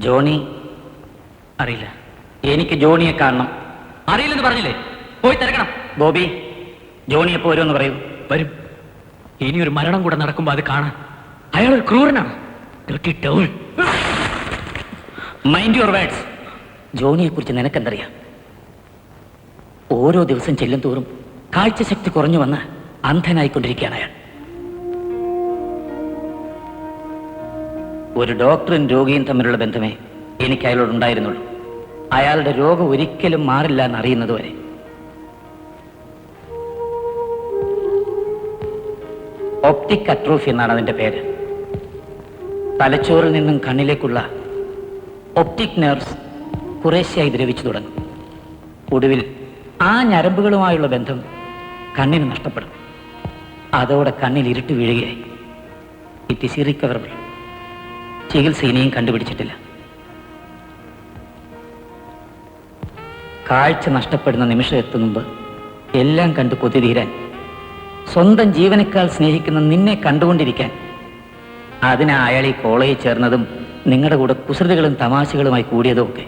Johnny അറിയില്ല. എനിക്ക് ജോണിയെ കാണണം. അറിയില്ലെന്ന് പറഞ്ഞില്ലേ? പോയി തിരക്കണം. ബോബി, ജോണി എപ്പോ വരുമെന്ന് പറയൂ. വരും. ഇനി ഒരു മരണം കൂടെ നടക്കുമ്പോൾ അത് കാണാൻ. അയാളൊരു ക്രൂരനാണ്. Mind your words. ജോണിയെ കുറിച്ച് നിനക്കെന്തറിയാം? ഓരോ ദിവസം ചെല്ലും തോറും കാഴ്ചശക്തി കുറഞ്ഞു വന്ന് അന്ധനായിക്കൊണ്ടിരിക്കുകയാണ് അയാൾ. ഒരു ഡോക്ടറും രോഗിയും തമ്മിലുള്ള ബന്ധമേ എനിക്ക് അയാളോടുണ്ടായിരുന്നുള്ളൂ. അയാളുടെ രോഗം ഒരിക്കലും മാറില്ല എന്നറിയുന്നതുവരെ. ഒപ്റ്റിക് അട്രോഫി എന്നാണ് അതിൻ്റെ പേര്. തലച്ചോറിൽ നിന്നും കണ്ണിലേക്കുള്ള ഒപ്റ്റിക് നെർവ്സ് കുറേശ്ശെയായി ദ്രവിച്ചു തുടങ്ങും. ഒടുവിൽ ആ ഞരമ്പുകളുമായുള്ള ബന്ധം കണ്ണിന് നഷ്ടപ്പെടും. അതോടെ കണ്ണിൽ ഇരുട്ട് വീഴുകയായി. It is irrecoverable. ചികിത്സ ഇനിയും കണ്ടുപിടിച്ചിട്ടില്ല. കാഴ്ച നഷ്ടപ്പെടുന്ന നിമിഷം എത്തും മുമ്പ് എല്ലാം കണ്ട് കൊതി തീരാൻ, സ്വന്തം ജീവനേക്കാൾ സ്നേഹിക്കുന്ന നിന്നെ കണ്ടുകൊണ്ടിരിക്കാൻ, അതിനാ അയാൾ ഈ കോളേജിൽ ചേർന്നതും നിങ്ങളുടെ കൂടെ കുസൃതികളും തമാശകളുമായി കൂടിയതും ഒക്കെ.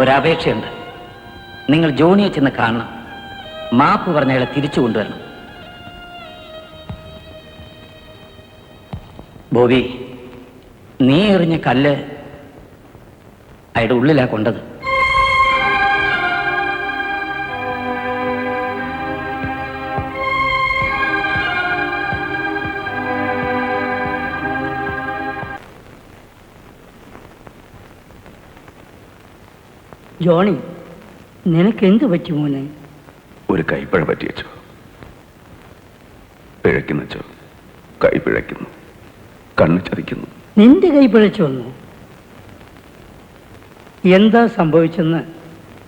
ഒരപേക്ഷയുണ്ട്. നിങ്ങൾ ജോണിയെ ചെന്ന് കാണണം. മാപ്പ് പറഞ്ഞ അയാളെ തിരിച്ചു കൊണ്ടുവരണം. ബോബി, നീ എറിഞ്ഞ കല്ല് അയാളുടെ ഉള്ളിലാ കൊണ്ടത്. ജോണി, നിനക്കെന്ത് പറ്റി മോനെ? ഒരു കൈപ്പിഴ പറ്റിയച്ചോ. പിഴയ്ക്കുന്നച്ചോ. കൈ പിഴയ്ക്കുന്നു, കണ്ണ് ചതിക്കുന്നു. നിന്റെ കൈ പിഴച്ചു വന്നു? എന്താ സംഭവിച്ചെന്ന്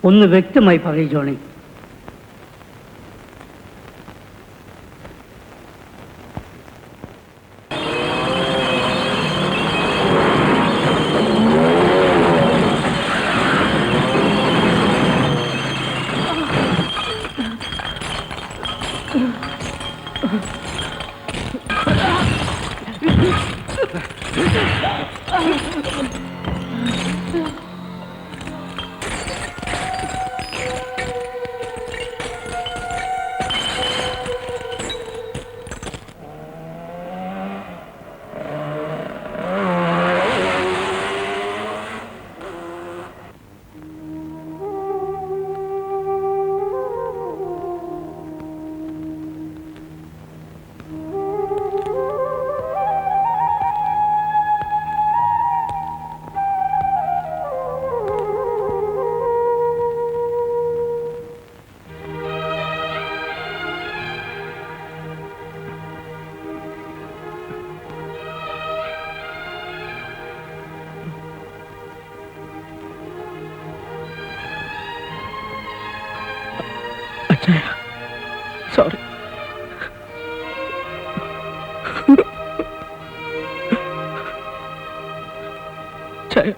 ഒന്ന് വ്യക്തമായി പറയൂ ജോണി. സോറി. ചായ.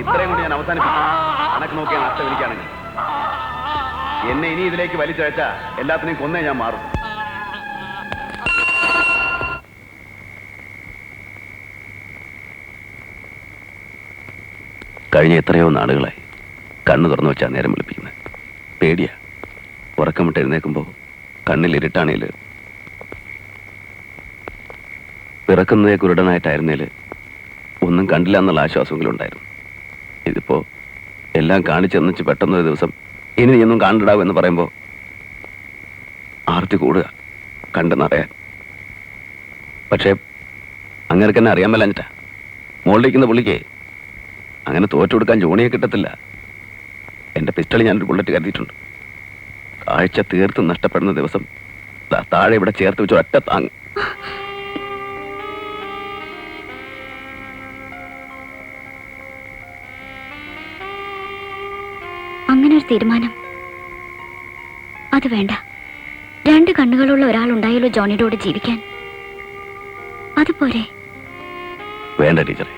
ഇത്രയും കൊണ്ട് ഞാൻ അവസാനിപ്പിക്കും. കണക്ക് നോക്കിയാൽ നഷ്ടം എനിക്കാണെങ്കിൽ എന്നെ ഇനി ഇതിലേക്ക് വലിച്ചഴച്ച എല്ലാത്തിനെയും കൊന്നേ ഞാൻ മാറും. കഴിഞ്ഞ എത്രയോ നാളുകളായി കണ്ണു തുറന്നു വെച്ചാൽ നേരം വിളിപ്പിക്കുന്നത്. പേടിയാ. ഉറക്കമിട്ട് എഴുന്നേക്കുമ്പോൾ കണ്ണിൽ ഇരുട്ടാണേൽ പിറക്കുന്നതേ കുരുടനായിട്ടായിരുന്നേൽ ഒന്നും കണ്ടില്ല എന്നുള്ള ആശ്വാസമെങ്കിലും ഉണ്ടായിരുന്നു. ഇതിപ്പോ എല്ലാം കാണിച്ചെന്നിച്ച് പെട്ടെന്നൊരു ദിവസം ഇനി നീയൊന്നും കാണിടാവും എന്ന് പറയുമ്പോൾ ആർത്തി കൂടുക കണ്ടെന്നറിയാൻ. പക്ഷേ അങ്ങനെ തന്നെ അറിയാൻ മേലഞ്ഞിട്ടാ. മുകളിലിരിക്കുന്ന പുള്ളിക്ക് അങ്ങനെ തോറ്റു കൊടുക്കാൻ ജോണിയെ കിട്ടത്തില്ല. എൻ്റെ പിസ്റ്റളിൽ ഞാനൊരു ബുള്ളറ്റ് കരുതിയിട്ടുണ്ട്. കാഴ്ച തീർത്തും നഷ്ടപ്പെടുന്ന ദിവസം താഴെ ഇവിടെ ചേർത്ത് വെച്ച് ഒറ്റ താങ്ങ്. അങ്ങനെ ഒരു തീരുമാനം അത് വേണ്ട. 2 കണ്ണുകളുള്ള ഒരാളുണ്ടായല്ലോ ജോണിയുടെ കൂടെ ജീവിക്കാൻ. അതുപോരെ? വേണ്ട ടീച്ചറെ,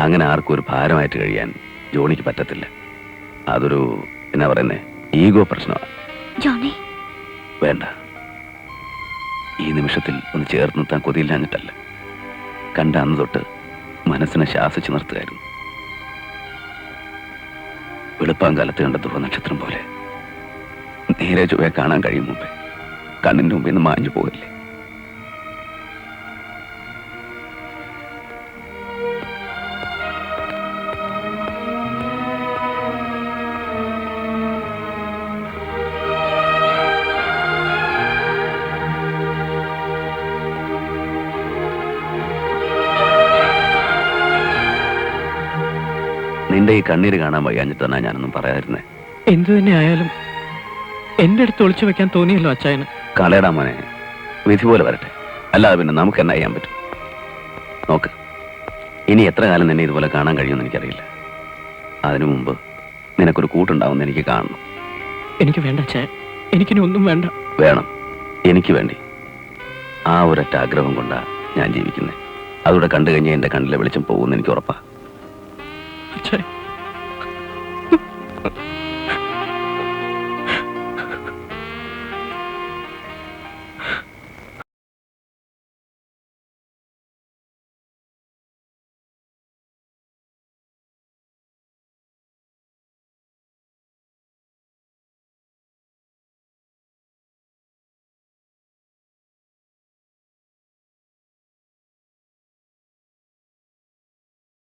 അങ്ങനെ ആർക്കും ഒരു ഭാരമായിട്ട് കഴിയാൻ ജോണിക്ക് പറ്റത്തില്ല. അതൊരു എന്നാ പറയുന്നേ ഈഗോ പ്രശ്നമാണ്. ജോണി വേണ്ട. ഈ നിമിഷത്തിൽ ഒന്ന് ചേർത്ത് നിർത്താൻ കൊതിയില്ലാഞ്ഞിട്ടല്ല. കണ്ട അന്ന് തൊട്ട് മനസ്സിനെ ശാസിച്ചു നിർത്തുകയായിരുന്നു. വെളുപ്പാങ്കാലത്ത് കണ്ട ധ്രുവനക്ഷത്രം പോലെ നേരെ ചൊവ്വയെ കാണാൻ കഴിയും മുമ്പേ കണ്ണിന്റെ മുമ്പിൽ നിന്ന് മാഞ്ഞു പോകില്ലേ. നിന്റെ ഈ കണ്ണീര് കാണാൻ വയ്യാഞ്ഞിട്ടാണ് ഞാനൊന്നും പറയാതിരുന്നേ. എന്തു തന്നെ ആയാലും എന്റെ അടുത്ത് ഒളിച്ചു വെക്കാൻ തോന്നിയല്ലോ അച്ചായന്. കളയടാ മോനെ, വിധി പോലെ വരട്ടെ. അല്ലാതെ പിന്നെ നമുക്ക് എന്നാ ചെയ്യാൻ പറ്റും? നോക്ക്, ഇനി എത്ര കാലം നിന്നെ ഇതുപോലെ കാണാൻ കഴിയുമെന്ന് എനിക്കറിയില്ല. അതിനു മുമ്പ് നിനക്കൊരു കൂട്ടുണ്ടാവുമെന്ന് എനിക്ക് കാണണം. എനിക്ക് വേണ്ട അച്ചായൻ, എനിക്കിനി ഒന്നും വേണ്ട. വേണം, എനിക്ക് വേണ്ടി. ആ ഒരൊറ്റ ആഗ്രഹം കൊണ്ടാണ് ഞാൻ ജീവിക്കുന്നത്. അതോടെ കണ്ടു കഴിഞ്ഞാൽ എൻ്റെ കണ്ണിലെ വെളിച്ചം പോകുമെന്ന് എനിക്ക് ഉറപ്പാ. അച്ചായൻ